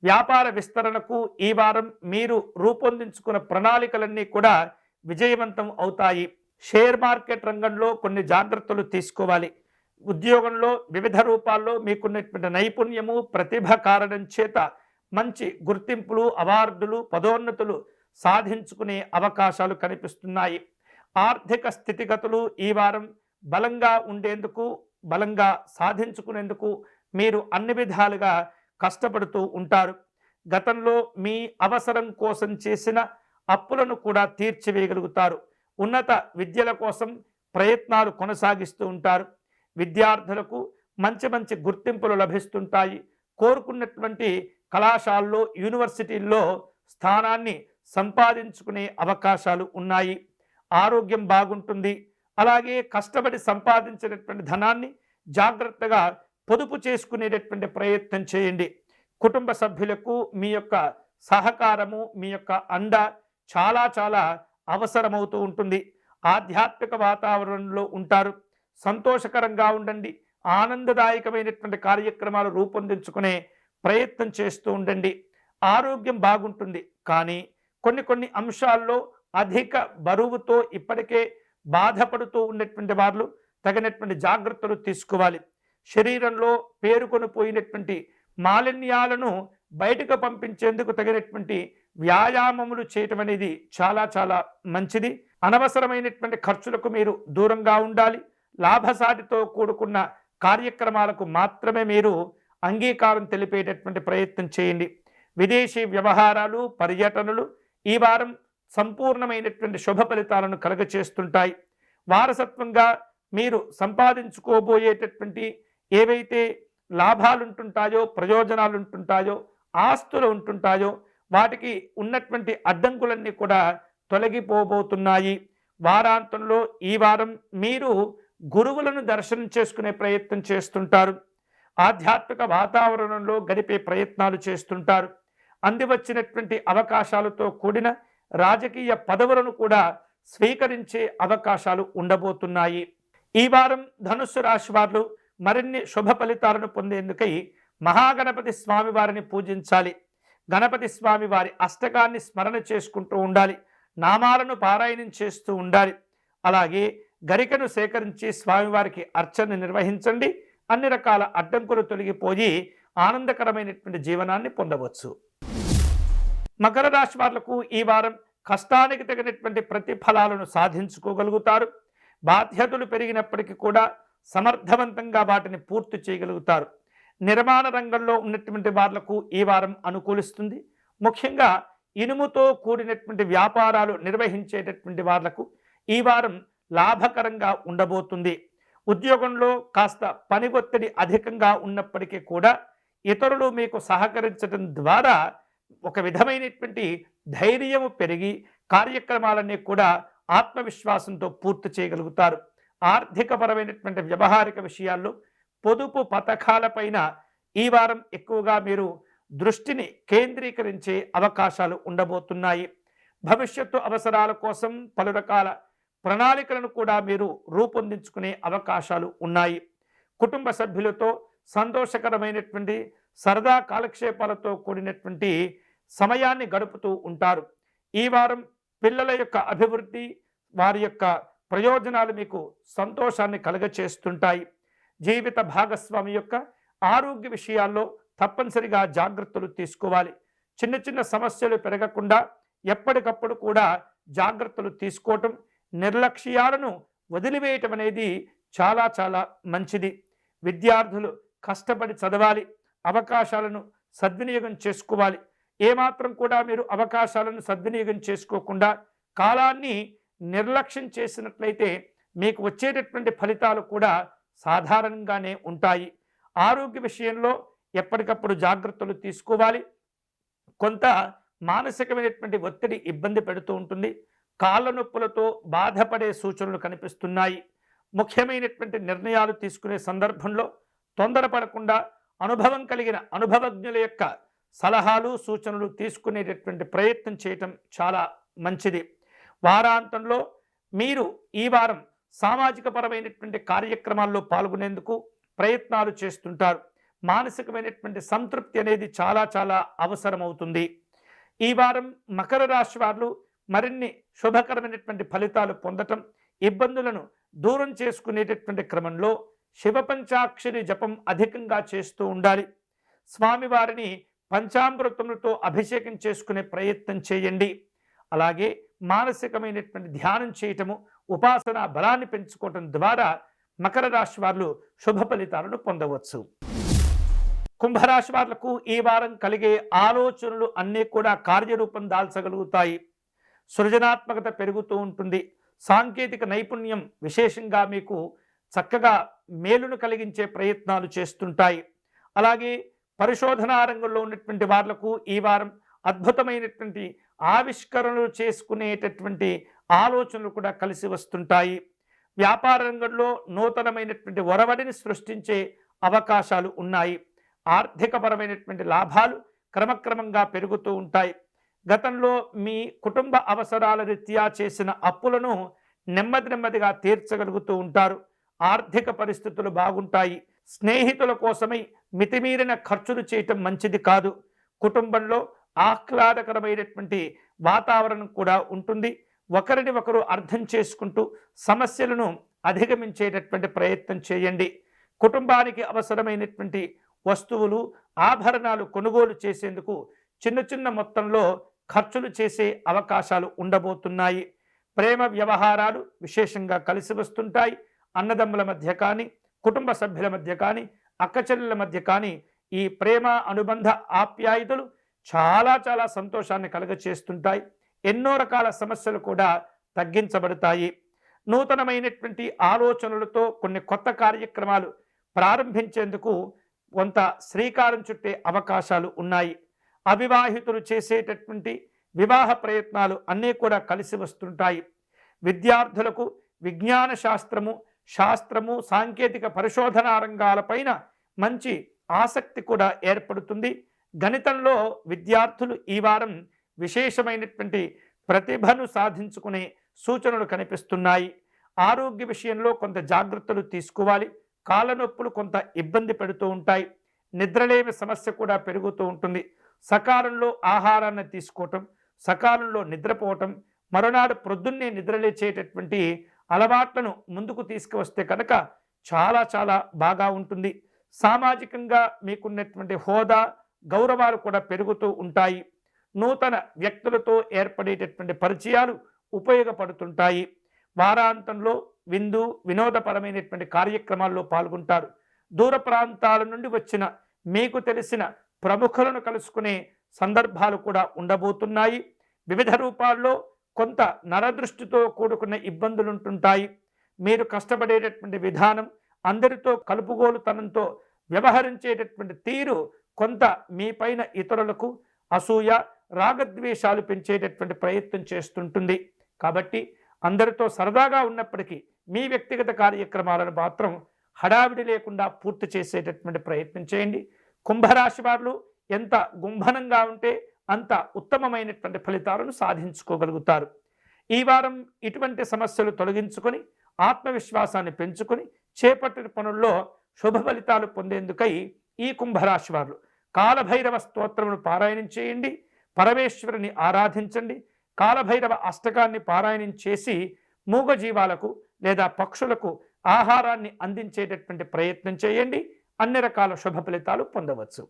వ్యాపార విస్తరణకు ఈ వారం మీరు రూపొందించుకున్న ప్రణాళికలన్నీ కూడా విజయవంతం అవుతాయి. షేర్ మార్కెట్ రంగంలో కొన్ని జాగ్రత్తలు తీసుకోవాలి. ఉద్యోగంలో వివిధ రూపాల్లో మీకున్నటువంటి నైపుణ్యము, ప్రతిభ కారణం చేత మంచి గుర్తింపులు, అవార్డులు, పదోన్నతులు సాధించుకునే అవకాశాలు కనిపిస్తున్నాయి. ఆర్థిక స్థితిగతులు ఈ వారం బలంగా ఉండేందుకు, బలంగా సాధించుకునేందుకు మీరు అన్ని విధాలుగా కష్టపడుతూ ఉంటారు. గతంలో మీ అవసరం కోసం చేసిన అప్పులను కూడా తీర్చివేయగలుగుతారు. ఉన్నత విద్యల కోసం ప్రయత్నాలు కొనసాగిస్తూ ఉంటారు. విద్యార్థులకు మంచి మంచి గుర్తింపులు లభిస్తుంటాయి. కోరుకున్నటువంటి కళాశాలలో, యూనివర్సిటీల్లో స్థానాన్ని సంపాదించుకునే అవకాశాలు ఉన్నాయి. ఆరోగ్యం బాగుంటుంది. అలాగే కష్టపడి సంపాదించినటువంటి ధనాన్ని జాగ్రత్తగా పొదుపు చేసుకునేటటువంటి ప్రయత్నం చేయండి. కుటుంబ సభ్యులకు మీ యొక్క సహకారము, మీ యొక్క అండ చాలా చాలా అవసరమవుతూ ఉంటుంది. ఆధ్యాత్మిక వాతావరణంలో ఉంటారు. సంతోషకరంగా ఉండండి. ఆనందదాయకమైనటువంటి కార్యక్రమాలు రూపొందించుకునే ప్రయత్నం చేస్తూ ఉండండి. ఆరోగ్యం బాగుంటుంది. కానీ కొన్ని అంశాల్లో అధిక బరువుతో ఇప్పటికే బాధపడుతూ ఉన్నటువంటి వారు తగినటువంటి జాగ్రత్తలు తీసుకోవాలి. శరీరంలో పేరుకొని పోయినటువంటి మాలిన్యాలను బయటకు పంపించేందుకు తగినటువంటి వ్యాయామములు చేయటం అనేది చాలా చాలా మంచిది. అనవసరమైనటువంటి ఖర్చులకు మీరు దూరంగా ఉండాలి. లాభసాటితో కూడుకున్న కార్యక్రమాలకు మాత్రమే మీరు అంగీకారం తెలిపేటటువంటి ప్రయత్నం చేయండి. విదేశీ వ్యవహారాలు, పర్యటనలు ఈ వారం సంపూర్ణమైనటువంటి శుభ ఫలితాలను కలుగచేస్తుంటాయి. వారసత్వంగా మీరు సంపాదించుకోబోయేటటువంటి ఏవైతే లాభాలు ఉంటుంటాయో, ప్రయోజనాలు ఉంటుంటాయో, ఆస్తులు ఉంటుంటాయో వాటికి ఉన్నటువంటి అడ్డంకులన్నీ కూడా తొలగిపోబోతున్నాయి. వారాంతంలో ఈ వారం మీరు గురువులను దర్శనం చేసుకునే ప్రయత్నం చేస్తుంటారు. ఆధ్యాత్మిక వాతావరణంలో గడిపే ప్రయత్నాలు చేస్తుంటారు. అందివచ్చినటువంటి అవకాశాలతో కూడిన రాజకీయ పదవులను కూడా స్వీకరించే అవకాశాలు ఉండబోతున్నాయి. ఈ వారం ధనుస్సు రాశి వారు మరిన్ని శుభ ఫలితాలను పొందేందుకై మహాగణపతి స్వామి వారిని పూజించాలి. గణపతి స్వామి వారి అష్టకాన్ని స్మరణ చేసుకుంటూ ఉండాలి. నామాలను పారాయణం చేస్తూ ఉండాలి. అలాగే గరికను సేకరించి స్వామివారికి అర్చన నిర్వహించండి. అన్ని రకాల అడ్డంకులు తొలగిపోయి ఆనందకరమైనటువంటి జీవనాన్ని పొందవచ్చు. మకర రాశి వాళ్లకు ఈ వారం కష్టానికి తగినటువంటి ప్రతిఫలాలను సాధించుకోగలుగుతారు. బాధ్యతలు పెరిగినప్పటికీ కూడా సమర్థవంతంగా వాటిని పూర్తి చేయగలుగుతారు. నిర్మాణ రంగంలో ఉన్నటువంటి వాళ్లకు ఈ వారం అనుకూలిస్తుంది. ముఖ్యంగా ఇనుముతో కూడినటువంటి వ్యాపారాలు నిర్వహించేటటువంటి వాళ్లకు ఈ వారం లాభకరంగా ఉండబోతుంది. ఉద్యోగంలో కాస్త పని ఒత్తిడి అధికంగా ఉన్నప్పటికీ కూడా ఇతరులు మీకు సహకరించడం ద్వారా ఒక విధమైనటువంటి ధైర్యము పెరిగి కార్యక్రమాలన్నీ కూడా ఆత్మవిశ్వాసంతో పూర్తి చేయగలుగుతారు. ఆర్థికపరమైనటువంటి వ్యవహారిక విషయాల్లో పొదుపు పథకాలపైన ఈ వారం ఎక్కువగా మీరు దృష్టిని కేంద్రీకరించే అవకాశాలు ఉండబోతున్నాయి. భవిష్యత్తు అవసరాల కోసం పలు రకాల ప్రణాళికలను కూడా మీరు రూపొందించుకునే అవకాశాలు ఉన్నాయి. కుటుంబ సభ్యులతో సంతోషకరమైనటువంటి సరదా కాలక్షేపాలతో కూడినటువంటి సమయాన్ని గడుపుతూ ఉంటారు. ఈ వారం పిల్లల యొక్క అభివృద్ధి, వారి యొక్క ప్రయోజనాలు మీకు సంతోషాన్ని కలుగచేస్తుంటాయి. జీవిత భాగస్వామి యొక్క ఆరోగ్య విషయాల్లో తప్పనిసరిగా జాగ్రత్తలు తీసుకోవాలి. చిన్న చిన్న సమస్యలు పెరగకుండా ఎప్పటికప్పుడు కూడా జాగ్రత్తలు తీసుకోవటం, నిర్లక్ష్యాలను వదిలివేయటం అనేది చాలా చాలా మంచిది. విద్యార్థులు కష్టపడి చదవాలి, అవకాశాలను సద్వినియోగం చేసుకోవాలి. ఏమాత్రం కూడా మీరు అవకాశాలను సద్వినియోగం చేసుకోకుండా కాలాన్ని నిర్లక్ష్యం చేసినట్లయితే మీకు వచ్చేటటువంటి ఫలితాలు కూడా సాధారణంగానే ఉంటాయి. ఆరోగ్య విషయంలో ఎప్పటికప్పుడు జాగ్రత్తలు తీసుకోవాలి. కొంత మానసికమైనటువంటి ఒత్తిడి ఇబ్బంది పెడుతూ ఉంటుంది. కాళ్ళ నొప్పులతో బాధపడే సూచనలు కనిపిస్తున్నాయి. ముఖ్యమైనటువంటి నిర్ణయాలు తీసుకునే సందర్భంలో తొందరపడకుండా అనుభవం కలిగిన అనుభవజ్ఞుల యొక్క సలహాలు సూచనలు తీసుకునేటటువంటి ప్రయత్నం చేయటం చాలా మంచిది. వారాంతంలో మీరు ఈ వారం సామాజిక పరమైనటువంటి కార్యక్రమాల్లో పాల్గొనేందుకు ప్రయత్నాలు చేస్తుంటారు. మానసికమైనటువంటి సంతృప్తి అనేది చాలా చాలా అవసరమవుతుంది. ఈ వారం మకర రాశి వారు మరిన్ని శుభకరమైనటువంటి ఫలితాలు పొందటం, ఇబ్బందులను దూరం చేసుకునేటటువంటి క్రమంలో శివ పంచాక్షరి జపం అధికంగా చేస్తూ ఉండాలి. స్వామివారిని పంచామృతములతో అభిషేకం చేసుకునే ప్రయత్నం చేయండి. అలాగే మానసికమైనటువంటి ధ్యానం చేయటము, ఉపాసన బలాన్ని పెంచుకోవటం ద్వారా మకర రాశి వారు శుభ ఫలితాలను పొందవచ్చు. కుంభరాశి వాళ్లకు ఈ వారం కలిగే ఆలోచనలు అన్నీ కూడా కార్యరూపం దాల్చగలుగుతాయి. సృజనాత్మకత పెరుగుతూ ఉంటుంది. సాంకేతిక నైపుణ్యం విశేషంగా మీకు చక్కగా మేలును కలిగించే ప్రయత్నాలు చేస్తుంటాయి. అలాగే పరిశోధనా రంగంలో ఉన్నటువంటి వాళ్లకు ఈ వారం అద్భుతమైనటువంటి ఆవిష్కరణలు చేసుకునేటటువంటి ఆలోచనలు కూడా కలిసి వస్తుంటాయి. వ్యాపార రంగంలో నూతనమైనటువంటి ఒరవడిని సృష్టించే అవకాశాలు ఉన్నాయి. ఆర్థికపరమైనటువంటి లాభాలు క్రమక్రమంగా పెరుగుతూ ఉంటాయి. గతంలో మీ కుటుంబ అవసరాల రీత్యా చేసిన అప్పులను నెమ్మదిగా తీర్చగలుగుతూ ఉంటారు. ఆర్థిక పరిస్థితులు బాగుంటాయి. స్నేహితుల కోసమై మితిమీరిన ఖర్చులు చేయటం మంచిది కాదు. కుటుంబంలో ఆహ్లాదకరమైనటువంటి వాతావరణం కూడా ఉంటుంది. ఒకరిని ఒకరు అర్థం చేసుకుంటూ సమస్యలను అధిగమించేటటువంటి ప్రయత్నం చేయండి. కుటుంబానికి అవసరమైనటువంటి వస్తువులు, ఆభరణాలు కొనుగోలు చేసేందుకు చిన్న చిన్న మొత్తంలో ఖర్చులు చేసే అవకాశాలు ఉండబోతున్నాయి. ప్రేమ వ్యవహారాలు విశేషంగా కలిసి వస్తుంటాయి. అన్నదమ్ముల మధ్య కానీ, కుటుంబ సభ్యుల మధ్య కానీ, అక్కచెల్లెల మధ్య కానీ ఈ ప్రేమ అనుబంధ ఆప్యాయతలు చాలా చాలా సంతోషాన్ని కలుగచేస్తుంటాయి. ఎన్నో రకాల సమస్యలు కూడా తగ్గించబడతాయి. నూతనమైనటువంటి ఆలోచనలతో కొన్ని కొత్త కార్యక్రమాలు ప్రారంభించేందుకు కొంత శ్రీకారం చుట్టే అవకాశాలు ఉన్నాయి. అవివాహితులు చేసేటటువంటి వివాహ ప్రయత్నాలు అన్నీ కూడా కలిసి వస్తుంటాయి. విద్యార్థులకు విజ్ఞాన శాస్త్రము సాంకేతిక పరిశోధనా రంగాలపైన మంచి ఆసక్తి కూడా ఏర్పడుతుంది. గణితంలో విద్యార్థులు ఈ వారం విశేషమైనటువంటి ప్రతిభను సాధించుకునే సూచనలు కనిపిస్తున్నాయి. ఆరోగ్య విషయంలో కొంత జాగ్రత్తలు తీసుకోవాలి. కాళ్ళ నొప్పులు కొంత ఇబ్బంది పెడుతూ ఉంటాయి. నిద్రలేమి సమస్య కూడా పెరుగుతూ ఉంటుంది. సకాలంలో ఆహారాన్ని తీసుకోవటం, సకాలంలో నిద్రపోవటం, మరునాడు ప్రొద్దున్నే నిద్రలేచేటటువంటి అలవాట్లను ముందుకు తీసుకువస్తే కనుక చాలా చాలా బాగా ఉంటుంది. సామాజికంగా మీకున్నటువంటి హోదా, గౌరవాలు కూడా పెరుగుతూ ఉంటాయి. నూతన వ్యక్తులతో ఏర్పడేటటువంటి పరిచయాలు ఉపయోగపడుతుంటాయి. వారాంతంలో వినోదపరమైనటువంటి కార్యక్రమాల్లో పాల్గొంటారు. దూర ప్రాంతాల నుండి వచ్చిన మీకు తెలిసిన ప్రముఖులను కలుసుకునే సందర్భాలు కూడా ఉండబోతున్నాయి. వివిధ రూపాల్లో కొంత నరదృష్టితో కూడుకున్న ఇబ్బందులు ఉంటుంటాయి. మీరు కష్టపడేటటువంటి విధానం, అందరితో కలుపుగోలుతనంతో వ్యవహరించేటటువంటి తీరు కొంత మీపైన ఇతరులకు అసూయ, రాగద్వేషాలు పెంచేటటువంటి ప్రయత్నం చేస్తుంటుంది. కాబట్టి అందరితో సరదాగా ఉన్నప్పటికీ మీ వ్యక్తిగత కార్యక్రమాలను మాత్రం హడావిడి లేకుండా పూర్తి చేసేటటువంటి ప్రయత్నం చేయండి. కుంభరాశి వారు ఎంత గుంభనంగా ఉంటే అంత ఉత్తమమైనటువంటి ఫలితాలను సాధించుకోగలుగుతారు. ఈ వారం ఇటువంటి సమస్యలు తొలగించుకొని ఆత్మవిశ్వాసాన్ని పెంచుకొని చేపట్టిన పనుల్లో శుభ ఫలితాలు పొందేందుకై ఈ కుంభరాశి వారు కాలభైరవ స్తోత్రమును పారాయణం చేయండి. పరమేశ్వరుని ఆరాధించండి. కాలభైరవ అష్టకాన్ని పారాయణం చేసి మూగజీవాలకు లేదా పక్షులకు ఆహారాన్ని అందించేటటువంటి ప్రయత్నం చేయండి. అన్ని రకాల శుభ ఫలితాలు పొందవచ్చు.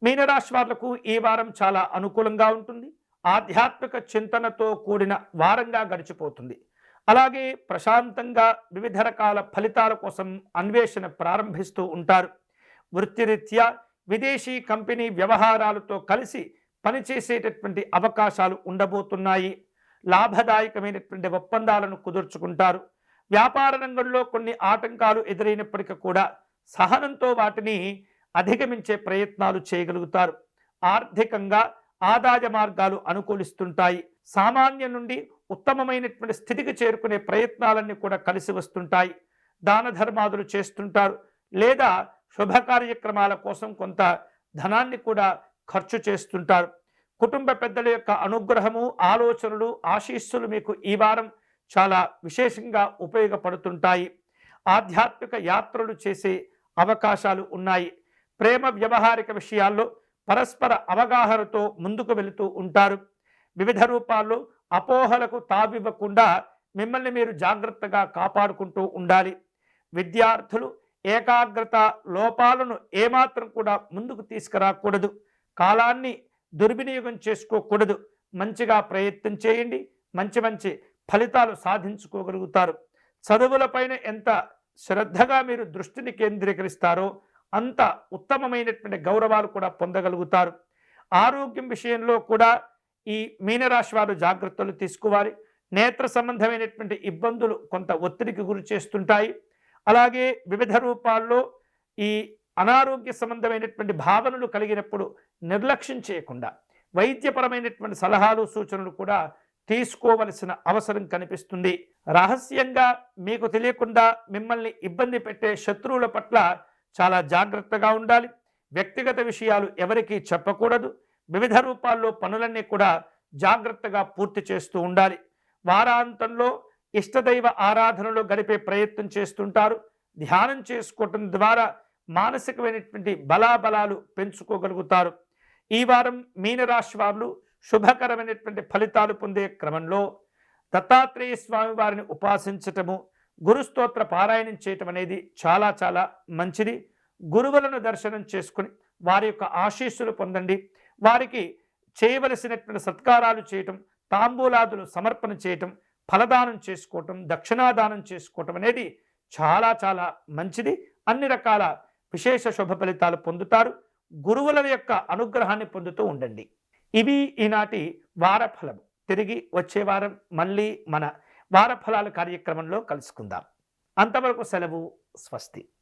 మీనరాశి వాళ్లకు ఈ వారం చాలా అనుకూలంగా ఉంటుంది. ఆధ్యాత్మిక చింతనతో కూడిన వారంగా గడిచిపోతుంది. అలాగే ప్రశాంతంగా వివిధ రకాల ఫలితాల కోసం అన్వేషణ ప్రారంభిస్తూ ఉంటారు. వృత్తిరీత్యా విదేశీ కంపెనీ వ్యవహారాలతో కలిసి పనిచేసేటటువంటి అవకాశాలు ఉండబోతున్నాయి. లాభదాయకమైనటువంటి ఒప్పందాలను కుదుర్చుకుంటారు. వ్యాపార రంగంలో కొన్ని ఆటంకాలు ఎదురైనప్పటికీ కూడా సహనంతో వాటిని అధిగమించే ప్రయత్నాలు చేయగలుగుతారు. ఆర్థికంగా ఆదాయ మార్గాలు అనుకూలిస్తుంటాయి. సామాన్య నుండి ఉత్తమమైనటువంటి స్థితికి చేరుకునే ప్రయత్నాలన్నీ కూడా కలిసి వస్తుంటాయి. దాన ధర్మాదులు చేస్తుంటారు, లేదా శుభ కార్యక్రమాల కోసం కొంత ధనాన్ని కూడా ఖర్చు చేస్తుంటారు. కుటుంబ పెద్దల యొక్క అనుగ్రహము, ఆలోచనలు, ఆశీస్సులు మీకు ఈ వారం చాలా విశేషంగా ఉపయోగపడుతుంటాయి. ఆధ్యాత్మిక యాత్రలు చేసే అవకాశాలు ఉన్నాయి. ప్రేమ వ్యవహారిక విషయాల్లో పరస్పర అవగాహనతో ముందుకు వెళుతూ ఉంటారు. వివిధ రూపాల్లో అపోహలకు తావివ్వకుండా మిమ్మల్ని మీరు జాగ్రత్తగా కాపాడుకుంటూ ఉండాలి. విద్యార్థులు ఏకాగ్రత లోపాలను ఏమాత్రం కూడా ముందుకు తీసుకురాకూడదు. కాలాన్ని దుర్వినియోగం చేసుకోకూడదు. మంచిగా ప్రయత్నం చేయండి. మంచి మంచి ఫలితాలు సాధించుకోగలుగుతారు. చదువులపైన ఎంత శ్రద్ధగా మీరు దృష్టిని కేంద్రీకరిస్తారో అంత ఉత్తమమైనటువంటి గౌరవాలు కూడా పొందగలుగుతారు. ఆరోగ్యం విషయంలో కూడా ఈ మీనరాశి వారు జాగ్రత్తలు తీసుకోవాలి. నేత్ర సంబంధమైనటువంటి ఇబ్బందులు కొంత ఒత్తిడికి గురి చేస్తుంటాయి. అలాగే వివిధ రూపాల్లో ఈ అనారోగ్య సంబంధమైనటువంటి భావనలు కలిగినప్పుడు నిర్లక్ష్యం చేయకుండా వైద్యపరమైనటువంటి సలహాలు, సూచనలు కూడా తీసుకోవలసిన అవసరం కనిపిస్తుంది. రహస్యంగా మీకు తెలియకుండా మిమ్మల్ని ఇబ్బంది పెట్టే శత్రువుల పట్ల చాలా జాగ్రత్తగా ఉండాలి. వ్యక్తిగత విషయాలు ఎవరికీ చెప్పకూడదు. వివిధ రూపాల్లో పనులన్నీ కూడా జాగ్రత్తగా పూర్తి చేస్తూ ఉండాలి. వారాంతంలో ఇష్టదైవ ఆరాధనలో గడిపే ప్రయత్నం చేస్తుంటారు. ధ్యానం చేసుకోవటం ద్వారా మానసికమైనటువంటి బలాబలాలు పెంచుకోగలుగుతారు. ఈ వారం మీనరాశి వారు శుభకరమైనటువంటి ఫలితాలు పొందే క్రమంలో దత్తాత్రేయ స్వామి వారిని ఉపాసించటము, గురుస్తోత్ర పారాయణం చేయటం అనేది చాలా చాలా మంచిది. గురువులను దర్శనం చేసుకుని వారి యొక్క ఆశీస్సులు పొందండి. వారికి చేయవలసినటువంటి సత్కారాలు చేయటం, తాంబూలాదులు సమర్పణ చేయటం, ఫలదానం చేసుకోవటం, దక్షిణాదానం చేసుకోవటం అనేది చాలా చాలా మంచిది. అన్ని రకాల విశేష శుభ ఫలితాలు పొందుతారు. గురువుల యొక్క అనుగ్రహాన్ని పొందుతూ ఉండండి. ఇవి ఈనాటి వారఫలము. తిరిగి వచ్చే వారం మళ్ళీ మన వారఫలాల కార్యక్రమంలో కలుసుకుందాం. అంతవరకు సెలవు. స్వస్తి.